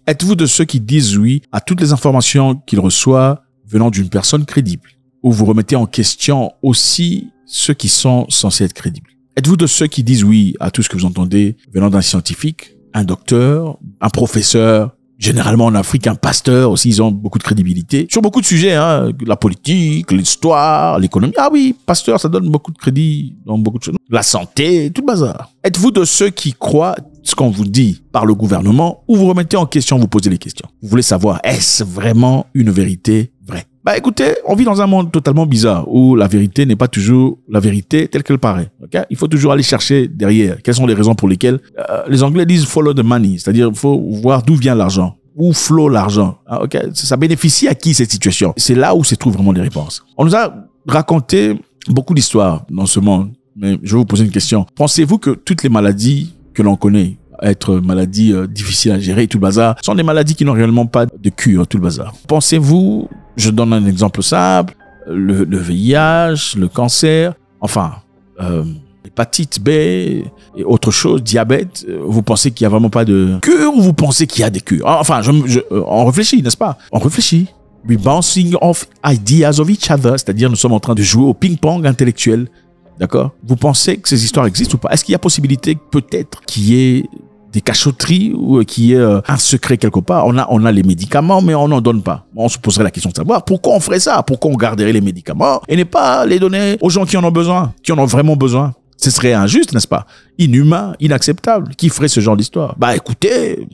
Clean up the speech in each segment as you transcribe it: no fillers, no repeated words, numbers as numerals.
Êtes-vous de ceux qui disent oui à toutes les informations qu'ils reçoivent venant d'une personne crédible? Ou vous remettez en question aussi ceux qui sont censés être crédibles? Êtes-vous de ceux qui disent oui à tout ce que vous entendez venant d'un scientifique, un docteur, un professeur, généralement en Afrique, un pasteur aussi, ils ont beaucoup de crédibilité. Sur beaucoup de sujets, hein, la politique, l'histoire, l'économie. Ah oui, pasteur, ça donne beaucoup de crédit dans beaucoup de choses. La santé, tout le bazar. Êtes-vous de ceux qui croient ce qu'on vous dit par le gouvernement ou vous remettez en question, vous posez les questions? Vous voulez savoir, est-ce vraiment une vérité vraie? Bah écoutez, on vit dans un monde totalement bizarre où la vérité n'est pas toujours la vérité telle qu'elle paraît. Okay? Il faut toujours aller chercher derrière. Quelles sont les raisons pour lesquelles les Anglais disent follow the money, c'est-à-dire il faut voir d'où vient l'argent, où flow l'argent. Ah, okay? Ça bénéficie à qui cette situation? C'est là où se trouvent vraiment les réponses. On nous a raconté beaucoup d'histoires dans ce monde, mais je vais vous poser une question. Pensez-vous que toutes les maladies que l'on connaît, être maladies difficiles à gérer, tout le bazar, sont des maladies qui n'ont réellement pas de cure, tout le bazar? Pensez-vous, je donne un exemple simple, le VIH, le cancer, enfin, l'hépatite B et autre chose, diabète, vous pensez qu'il n'y a vraiment pas de cure ou vous pensez qu'il y a des cures? Enfin, on réfléchit, n'est-ce pas? On réfléchit. We bouncing off ideas of each other, c'est-à-dire nous sommes en train de jouer au ping-pong intellectuel. D'accord? Vous pensez que ces histoires existent ou pas? Est-ce qu'il y a possibilité peut-être qu'il y ait des cachotteries ou qu'il y ait un secret quelque part? On a les médicaments, mais on n'en donne pas. On se poserait la question de savoir pourquoi on ferait ça? Pourquoi on garderait les médicaments et ne pas les donner aux gens qui en ont besoin, qui en ont vraiment besoin? Ce serait injuste, n'est-ce pas? Inhumain, inacceptable. Qui ferait ce genre d'histoire? Bah écoutez,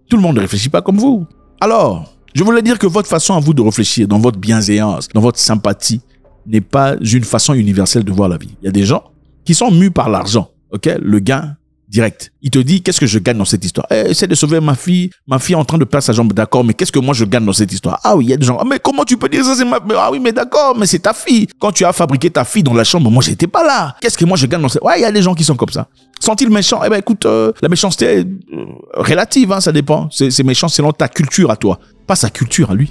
tout le monde ne réfléchit pas comme vous. Alors, je voulais dire que votre façon à vous de réfléchir, dans votre bienséance, dans votre sympathie, n'est pas une façon universelle de voir la vie. Il y a des gens qui sont mus par l'argent, ok? Le gain direct. Il te dit, qu'est-ce que je gagne dans cette histoire? Essaie de sauver ma fille est en train de perdre sa jambe, d'accord, mais qu'est-ce que moi je gagne dans cette histoire? Ah oui, il y a des gens, ah, mais comment tu peux dire ça? Ah oui, mais d'accord, mais c'est ta fille. Quand tu as fabriqué ta fille dans la chambre, moi j'étais pas là. Qu'est-ce que moi je gagne dans cette... Ouais, il y a des gens qui sont comme ça. Sont-ils méchants? Eh ben écoute, la méchanceté est relative, hein, ça dépend. C'est méchant selon ta culture à toi, pas sa culture à lui.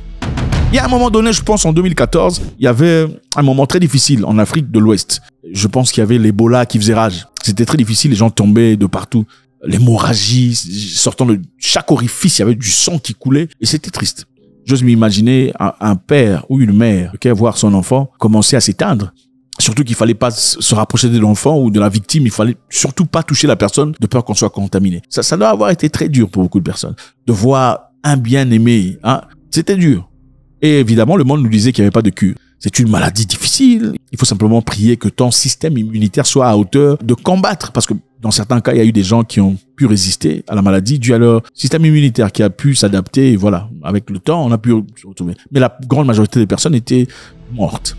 Il y a un moment donné, je pense en 2014, il y avait un moment très difficile en Afrique de l'Ouest. Je pense qu'il y avait l'Ebola qui faisait rage. C'était très difficile, les gens tombaient de partout. L'hémorragie, sortant de chaque orifice, il y avait du sang qui coulait et c'était triste. J'ose m'imaginer un père ou une mère qui voir son enfant commencer à s'éteindre. Surtout qu'il fallait pas se rapprocher de l'enfant ou de la victime, il fallait surtout pas toucher la personne de peur qu'on soit contaminé. Ça doit avoir été très dur pour beaucoup de personnes. De voir un bien-aimé, hein, c'était dur. Et évidemment, le monde nous disait qu'il n'y avait pas de cure. C'est une maladie difficile. Il faut simplement prier que ton système immunitaire soit à hauteur de combattre. Parce que dans certains cas, il y a eu des gens qui ont pu résister à la maladie dû à leur système immunitaire qui a pu s'adapter. Et voilà, avec le temps, on a pu se retrouver. Mais la grande majorité des personnes étaient mortes.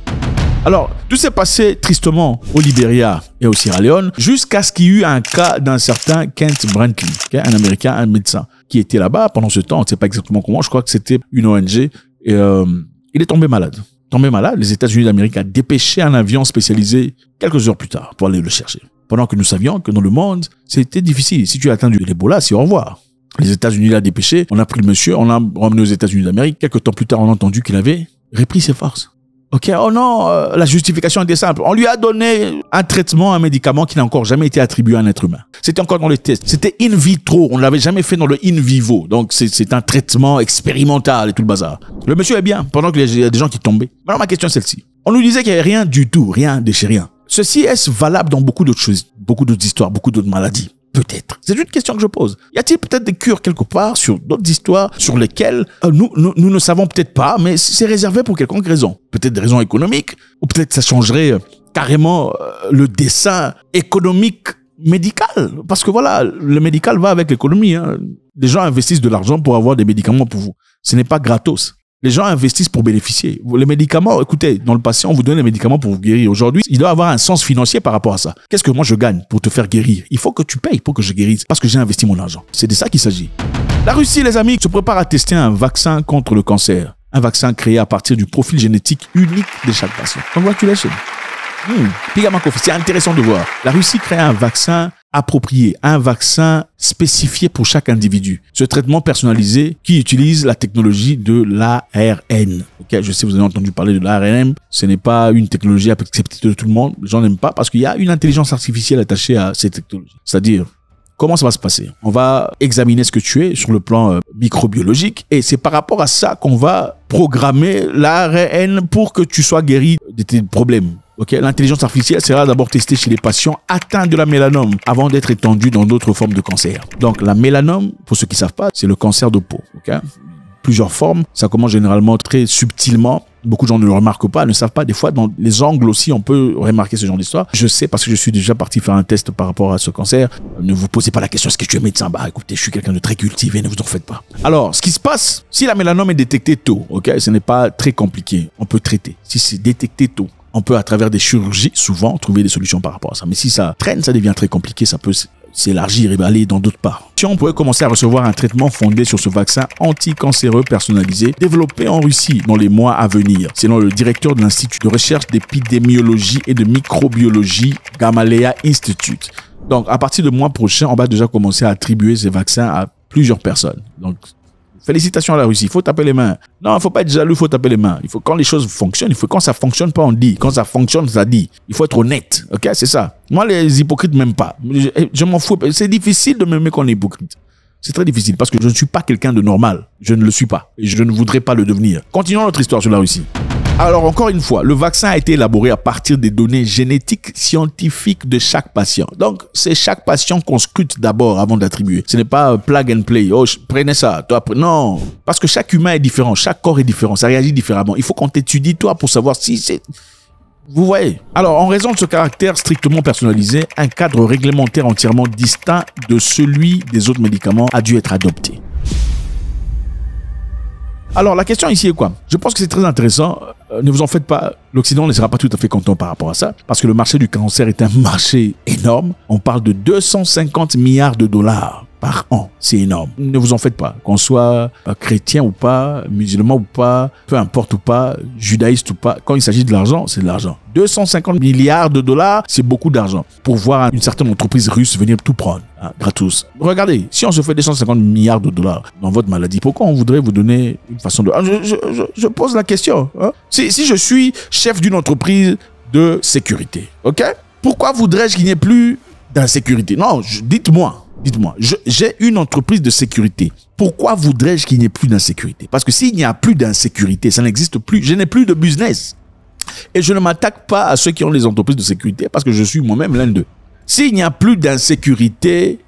Alors, tout s'est passé tristement au Libéria et au Sierra Leone jusqu'à ce qu'il y ait eu un cas d'un certain Kent Brantly, un Américain, un médecin, qui était là-bas pendant ce temps. On ne sait pas exactement comment. Je crois que c'était une ONG. Et il est tombé malade. Les États-Unis d'Amérique a dépêché un avion spécialisé quelques heures plus tard pour aller le chercher. Pendant que nous savions que dans le monde, c'était difficile. Si tu as atteint l'Ebola, c'est au revoir. Les États-Unis l'ont dépêché, on a pris le monsieur, on l'a ramené aux États-Unis d'Amérique. Quelques temps plus tard, on a entendu qu'il avait repris ses forces. Ok, oh non, la justification était simple. On lui a donné un traitement, un médicament qui n'a encore jamais été attribué à un être humain. C'était encore dans les tests. C'était in vitro. On ne l'avait jamais fait dans le in vivo. Donc, c'est un traitement expérimental et tout le bazar. Le monsieur est bien, pendant qu'il y a des gens qui tombaient. Maintenant, ma question est celle-ci. On nous disait qu'il n'y avait rien du tout, rien de chez rien. Ceci est-ce valable dans beaucoup d'autres choses, beaucoup d'autres histoires, beaucoup d'autres maladies? Peut-être. C'est une question que je pose. Y a-t-il peut-être des cures quelque part sur d'autres histoires sur lesquelles nous ne savons peut-être pas, mais c'est réservé pour quelconque raison. Peut-être des raisons économiques, ou peut-être ça changerait carrément le dessin économique médical. Parce que voilà, le médical va avec l'économie. Hein. Les gens investissent de l'argent pour avoir des médicaments pour vous. Ce n'est pas gratos. Les gens investissent pour bénéficier. Les médicaments, écoutez, dans le passé, on vous donne les médicaments pour vous guérir. Aujourd'hui, il doit avoir un sens financier par rapport à ça. Qu'est-ce que moi je gagne pour te faire guérir? Il faut que tu payes pour que je guérisse parce que j'ai investi mon argent. C'est de ça qu'il s'agit. La Russie, les amis, se prépare à tester un vaccin contre le cancer. Un vaccin créé à partir du profil génétique unique de chaque patient. Congratulations. C'est intéressant de voir. La Russie crée un vaccin approprié, un vaccin spécifié pour chaque individu. Ce traitement personnalisé qui utilise la technologie de l'ARN. Okay, je sais, vous avez entendu parler de l'ARN. Ce n'est pas une technologie acceptée de tout le monde. Les gens n'aiment pas parce qu'il y a une intelligence artificielle attachée à cette technologie. C'est-à-dire, comment ça va se passer? On va examiner ce que tu es sur le plan microbiologique et c'est par rapport à ça qu'on va programmer l'ARN pour que tu sois guéri de tes problèmes. Okay? L'intelligence artificielle sera d'abord testée chez les patients atteints de la mélanome avant d'être étendue dans d'autres formes de cancer. Donc la mélanome, pour ceux qui ne savent pas, c'est le cancer de peau. Okay? Plusieurs formes, ça commence généralement très subtilement. Beaucoup de gens ne le remarquent pas, ne savent pas. Des fois, dans les angles aussi, on peut remarquer ce genre d'histoire. Je sais parce que je suis déjà parti faire un test par rapport à ce cancer. Ne vous posez pas la question, est-ce que tu es médecin? Bah écoutez, je suis quelqu'un de très cultivé, ne vous en faites pas. Alors, ce qui se passe, si la mélanome est détectée tôt, ok, ce n'est pas très compliqué, on peut traiter. Si c'est détecté tôt, on peut à travers des chirurgies, souvent, trouver des solutions par rapport à ça. Mais si ça traîne, ça devient très compliqué, ça peut s'élargir et aller dans d'autres parts. Si on pourrait commencer à recevoir un traitement fondé sur ce vaccin anticancéreux personnalisé développé en Russie dans les mois à venir, selon le directeur de l'Institut de recherche d'épidémiologie et de microbiologie Gamaleya Institute. Donc, à partir du mois prochain, on va déjà commencer à attribuer ces vaccins à plusieurs personnes. Donc, félicitations à la Russie. Il faut taper les mains. Non, il ne faut pas être jaloux, il faut taper les mains. Il faut, quand les choses fonctionnent, quand ça ne fonctionne pas, on dit. Quand ça fonctionne, ça dit. Il faut être honnête. Ok, c'est ça. Moi, les hypocrites, même pas. Je m'en fous. C'est difficile de m'aimer quand on est hypocrite. C'est très difficile parce que je ne suis pas quelqu'un de normal. Je ne le suis pas. Et je ne voudrais pas le devenir. Continuons notre histoire sur la Russie. Alors, encore une fois, le vaccin a été élaboré à partir des données génétiques scientifiques de chaque patient. Donc, c'est chaque patient qu'on scrute d'abord avant d'attribuer. Ce n'est pas plug and play. Oh, prenez ça. Toi, non. Parce que chaque humain est différent. Chaque corps est différent. Ça réagit différemment. Il faut qu'on t'étudie, toi, pour savoir si c'est... Vous voyez? Alors, en raison de ce caractère strictement personnalisé, un cadre réglementaire entièrement distinct de celui des autres médicaments a dû être adopté. Alors, la question ici est quoi? Je pense que c'est très intéressant. Ne vous en faites pas, l'Occident ne sera pas tout à fait content par rapport à ça, parce que le marché du cancer est un marché énorme. On parle de 250 milliards de dollars par an. C'est énorme. Ne vous en faites pas. Qu'on soit chrétien ou pas, musulman ou pas, peu importe ou pas, judaïste ou pas, quand il s'agit de l'argent, c'est de l'argent. 250 milliards de dollars, c'est beaucoup d'argent pour voir une certaine entreprise russe venir tout prendre, hein, gratos. Regardez, si on se fait 250 milliards de dollars dans votre maladie, pourquoi on voudrait vous donner une façon de... Je pose la question. Hein? Si je suis chef d'une entreprise de sécurité, ok? Pourquoi voudrais-je qu'il n'y ait plus d'insécurité? Non, dites-moi, j'ai une entreprise de sécurité. Pourquoi voudrais-je qu'il n'y ait plus d'insécurité? Parce que s'il n'y a plus d'insécurité, ça n'existe plus. Je n'ai plus de business. Et je ne m'attaque pas à ceux qui ont les entreprises de sécurité parce que je suis moi-même l'un d'eux. S'il n'y a plus d'insécurité,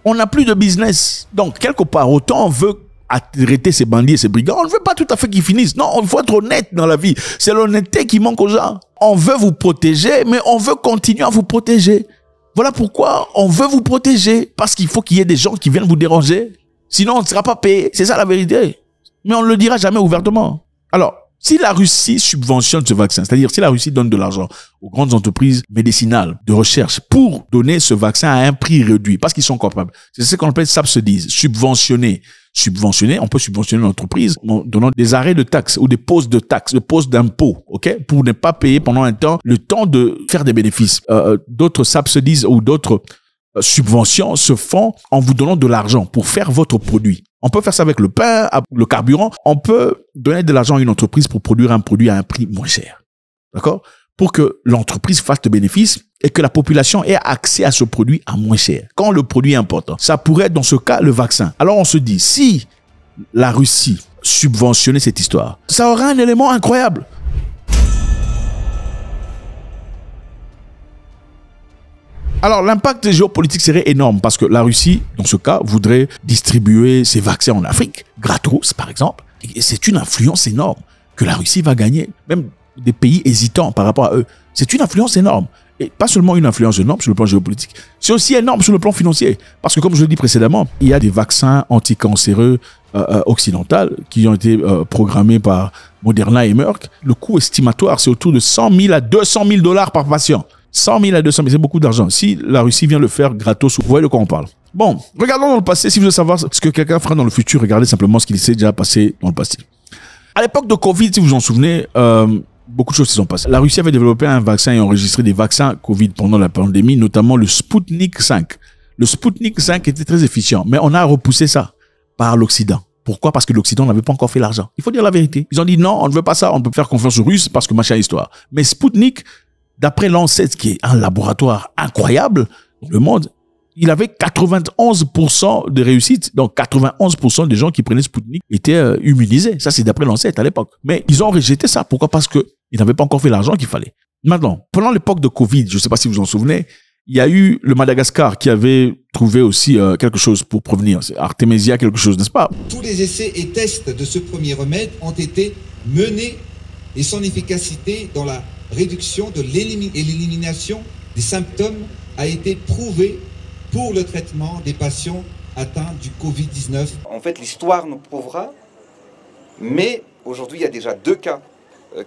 on n'a plus de business. Donc, quelque part, autant on veut arrêter ces bandits et ces brigands, on ne veut pas tout à fait qu'ils finissent. Non, il faut être honnête dans la vie. C'est l'honnêteté qui manque aux gens. On veut vous protéger, mais on veut continuer à vous protéger. Voilà pourquoi on veut vous protéger. Parce qu'il faut qu'il y ait des gens qui viennent vous déranger. Sinon, on ne sera pas payé. C'est ça la vérité. Mais on ne le dira jamais ouvertement. Alors, si la Russie subventionne ce vaccin, c'est-à-dire si la Russie donne de l'argent aux grandes entreprises médicinales de recherche pour donner ce vaccin à un prix réduit, parce qu'ils sont capables, c'est ce qu'on appelle subsidies, subventionner. Subventionner, on peut subventionner l'entreprise en donnant des arrêts de taxes ou des pauses de taxes, des pauses d'impôts, ok, pour ne pas payer pendant un temps le temps de faire des bénéfices. D'autres subsidies ou d'autres subventions se font en vous donnant de l'argent pour faire votre produit. On peut faire ça avec le pain, le carburant. On peut donner de l'argent à une entreprise pour produire un produit à un prix moins cher. D'accord? Pour que l'entreprise fasse de bénéfices et que la population ait accès à ce produit à moins cher. Quand le produit est important, ça pourrait être dans ce cas le vaccin. Alors on se dit, si la Russie subventionnait cette histoire, ça aurait un élément incroyable. Alors, l'impact géopolitique serait énorme parce que la Russie, dans ce cas, voudrait distribuer ses vaccins en Afrique, gratos par exemple. Et c'est une influence énorme que la Russie va gagner, même des pays hésitants par rapport à eux. C'est une influence énorme. Et pas seulement une influence énorme sur le plan géopolitique, c'est aussi énorme sur le plan financier. Parce que comme je l'ai dit précédemment, il y a des vaccins anticancéreux occidentaux qui ont été programmés par Moderna et Merck. Le coût estimatoire, c'est autour de 100 000 à 200 000 dollars par patient. 100 000 à 200 000, c'est beaucoup d'argent. Si la Russie vient le faire gratos, vous voyez de quoi on parle. Bon, regardons dans le passé. Si vous voulez savoir ce que quelqu'un fera dans le futur, regardez simplement ce qu'il s'est déjà passé dans le passé. À l'époque de Covid, si vous vous en souvenez, beaucoup de choses se sont passées. La Russie avait développé un vaccin et enregistré des vaccins Covid pendant la pandémie, notamment le Sputnik 5. Le Sputnik 5 était très efficient, mais on a repoussé ça par l'Occident. Pourquoi? Parce que l'Occident n'avait pas encore fait l'argent. Il faut dire la vérité. Ils ont dit non, on ne veut pas ça, on peut faire confiance aux Russes parce que machin histoire. Mais Sputnik, d'après l'ANSET, qui est un laboratoire incroyable dans le monde, Il avait 91% de réussite. Donc, 91% des gens qui prenaient Sputnik étaient immunisés. Ça, c'est d'après l'ANSET à l'époque. Mais ils ont rejeté ça. Pourquoi? Parce qu'ils n'avaient pas encore fait l'argent qu'il fallait. Maintenant, pendant l'époque de Covid, je ne sais pas si vous vous en souvenez, il y a eu le Madagascar qui avait trouvé aussi quelque chose pour prévenir. C'est Artemisia quelque chose, n'est-ce pas? Tous les essais et tests de ce premier remède ont été menés et son efficacité dans la réduction et l'élimination des symptômes a été prouvée pour le traitement des patients atteints du Covid-19. En fait, l'histoire nous prouvera, mais aujourd'hui, il y a déjà 2 cas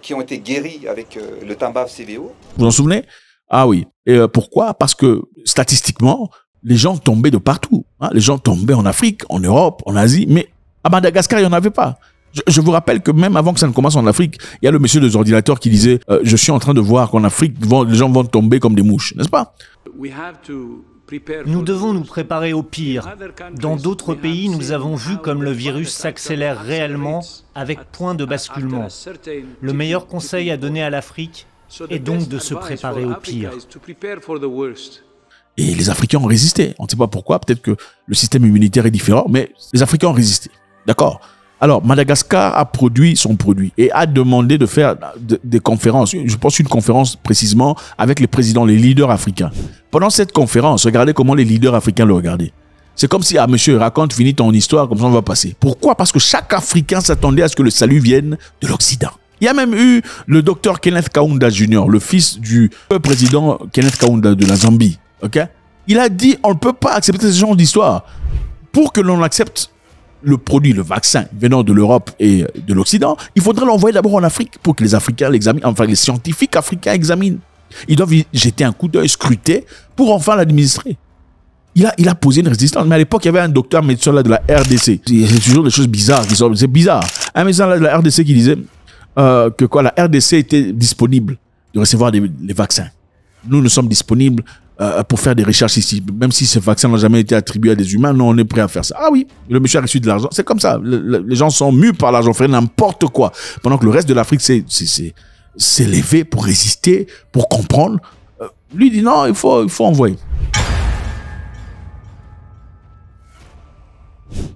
qui ont été guéris avec le Timbav-CVO. Vous vous en souvenez? Ah oui. Et pourquoi? Parce que statistiquement, les gens tombaient de partout. Hein? Les gens tombaient en Afrique, en Europe, en Asie, mais à Madagascar, il n'y en avait pas. Je vous rappelle que même avant que ça ne commence en Afrique, il y a le monsieur des ordinateurs qui disait je suis en train de voir qu'en Afrique, les gens vont tomber comme des mouches, n'est-ce pas? Nous devons nous préparer au pire. Dans d'autres pays, nous avons vu comme le virus s'accélère réellement avec point de basculement. Le meilleur conseil à donner à l'Afrique est donc de se préparer au pire. Et les Africains ont résisté. On ne sait pas pourquoi, peut-être que le système immunitaire est différent, mais les Africains ont résisté. D'accord? Alors, Madagascar a produit son produit et a demandé de faire des conférences. Je pense une conférence précisément avec les présidents, les leaders africains. Pendant cette conférence, regardez comment les leaders africains le regardaient. C'est comme si, ah monsieur, raconte, finis ton histoire, comme ça on va passer. Pourquoi? Parce que chaque Africain s'attendait à ce que le salut vienne de l'Occident. Il y a même eu le docteur Kenneth Kaunda Jr., le fils du président Kenneth Kaunda de la Zambie. Okay? Il a dit, on ne peut pas accepter ce genre d'histoire. Pour que l'on accepte le produit, le vaccin venant de l'Europe et de l'Occident, il faudrait l'envoyer d'abord en Afrique pour que les Africains l'examinent, enfin les scientifiques africains examinent. Ils doivent y jeter un coup d'œil, scruter pour enfin l'administrer. Il a posé une résistance. Mais à l'époque, il y avait un docteur médecin là de la RDC. C'est toujours des choses bizarres qui sortent. C'est bizarre. Un médecin là de la RDC qui disait que quoi, la RDC était disponible de recevoir les vaccins. Nous sommes disponibles pour faire des recherches ici. Même si ces vaccins n'ont jamais été attribués à des humains, nous, on est prêt à faire ça. Ah oui, le monsieur a reçu de l'argent. C'est comme ça. Les gens sont mus par l'argent, faire n'importe quoi. Pendant que le reste de l'Afrique s'est levé pour résister, pour comprendre. Lui dit non, il faut envoyer.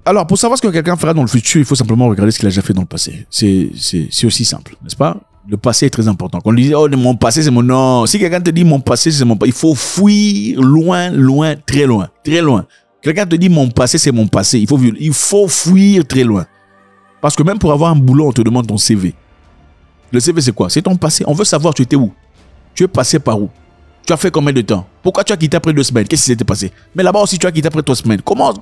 Alors, pour savoir ce que quelqu'un fera dans le futur, il faut simplement regarder ce qu'il a déjà fait dans le passé. C'est aussi simple, n'est-ce pas? Le passé est très important. Quand on dit, oh, mon passé, c'est mon... Non, si quelqu'un te dit, mon passé, c'est mon passé, il faut fuir loin, loin, très loin, très loin. Quelqu'un te dit, mon passé, c'est mon passé, il faut fuir très loin. Parce que même pour avoir un boulot, on te demande ton CV. Le CV, c'est quoi? C'est ton passé. On veut savoir, tu étais où? Tu es passé par où? Tu as fait combien de temps? Pourquoi tu as quitté après 2 semaines? Qu'est-ce qui s'était passé? Mais là-bas aussi, tu as quitté après 3 semaines. Comment?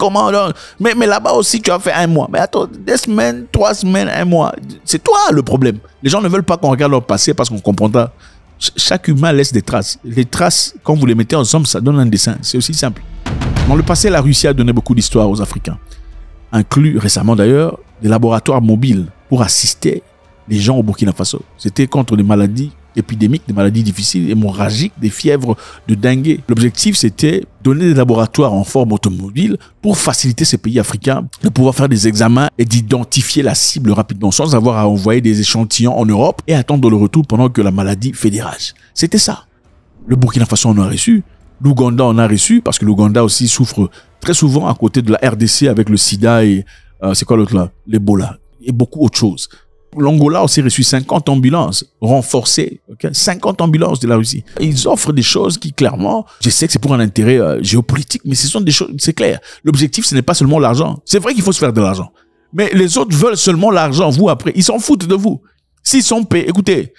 Mais là-bas aussi, tu as fait 1 mois. Mais attends, 2 semaines, 3 semaines, 1 mois. C'est toi le problème. Les gens ne veulent pas qu'on regarde leur passé parce qu'on comprendra. Chaque humain laisse des traces. Les traces, quand vous les mettez ensemble, ça donne un dessin. C'est aussi simple. Dans le passé, la Russie a donné beaucoup d'histoires aux Africains. Inclus récemment d'ailleurs, des laboratoires mobiles pour assister les gens au Burkina Faso. C'était contre des maladies épidémiques, des maladies difficiles, hémorragiques, des fièvres de dengue. L'objectif, c'était donner des laboratoires en forme automobile pour faciliter ces pays africains de pouvoir faire des examens et d'identifier la cible rapidement sans avoir à envoyer des échantillons en Europe et attendre le retour pendant que la maladie fait des rages. C'était ça. Le Burkina Faso en a reçu. L'Ouganda en a reçu parce que l'Ouganda aussi souffre très souvent à côté de la RDC avec le sida et c'est quoi l'autre là? L'Ebola et beaucoup autre chose. L'Angola a aussi reçu 50 ambulances renforcées, okay? 50 ambulances de la Russie. Ils offrent des choses qui, clairement, je sais que c'est pour un intérêt géopolitique, mais ce sont des choses, c'est clair. L'objectif, ce n'est pas seulement l'argent. C'est vrai qu'il faut se faire de l'argent. Mais les autres veulent seulement l'argent. Vous, après, ils s'en foutent de vous. S'ils sont payés, écoutez,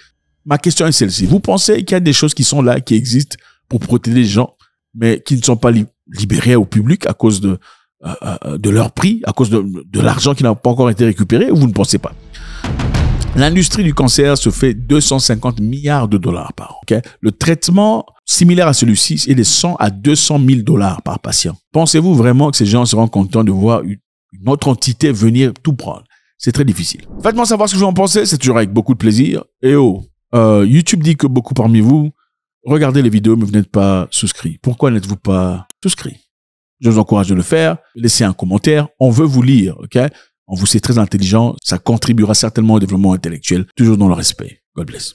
ma question est celle-ci. Vous pensez qu'il y a des choses qui sont là, qui existent pour protéger les gens, mais qui ne sont pas libérées au public à cause de leur prix, à cause de l'argent qui n'a pas encore été récupéré, ou vous ne pensez pas? L'industrie du cancer se fait 250 milliards de dollars par an. Okay? Le traitement similaire à celui-ci est de 100 à 200 000 dollars par patient. Pensez-vous vraiment que ces gens seront contents de voir une autre entité venir tout prendre? C'est très difficile. Faites-moi savoir ce que vous en pensez, c'est toujours avec beaucoup de plaisir. Et YouTube dit que beaucoup parmi vous regardez les vidéos mais vous n'êtes pas souscrit. Pourquoi n'êtes-vous pas souscrit? Je vous encourage de le faire. Laissez un commentaire. On veut vous lire, ok? On vous sait très intelligent. Ça contribuera certainement au développement intellectuel, toujours dans le respect. God bless.